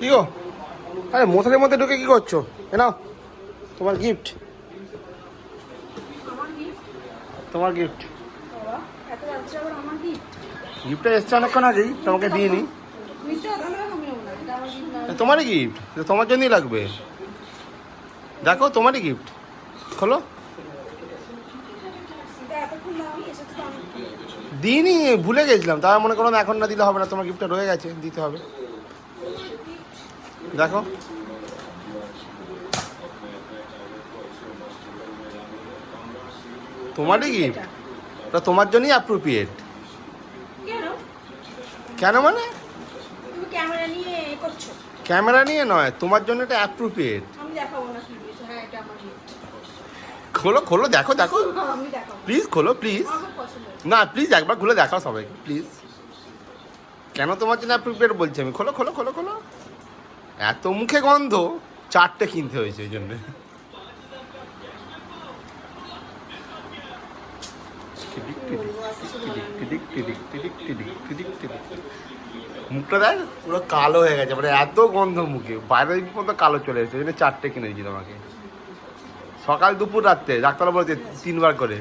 কি গো? আরে মশারির মধ্যে ঢুকে কি করছো? এ নাও তোমার গিফট। তোমার গিফট। গিফটটা এসছে অনেকক্ষণ আগেই, তোমাকে দিইনি। তোমারই গিফট, তোমার জন্যই লাগবে। দেখো তোমারই গিফট, খোলো। দিইনি, ভুলে গেছিলাম। তা মনে করো না এখন না দিলে হবে না, তোমার গিফটটা রয়ে গেছে, দিতে হবে। দেখো তোমারই গিফট, ওটা তোমার জন্যই অ্যাপ্রোপ্রিয়েট। কেন মানে? ক্যামেরা নিয়ে নয়, তোমার জন্য এটা অ্যাপ্রোপ্রিয়েট। খোলো খোলো, দেখো দেখো, প্লিজ খোলো প্লিজ। না প্লিজ একবার খুলে দেখাও সবাইকে প্লিজ। কেন তোমার জন্য অ্যাপ্রোপ্রিয়েট বলছি আমি? খোলো খোলো খোলো খোলো। এত মুখে গন্ধ, 4টে কিনতে হয়েছে ওই জন্যে। মুখটা দেখ পুরো কালো হয়ে গেছে, মানে এত গন্ধ মুখে, বাইরে পর্যন্ত কালো চলে এসেছে। ওই জন্য 4টে কিনেছি তোমাকে, সকাল দুপুর রাত্রে। ডাক্তার বলেছে 3বার করে।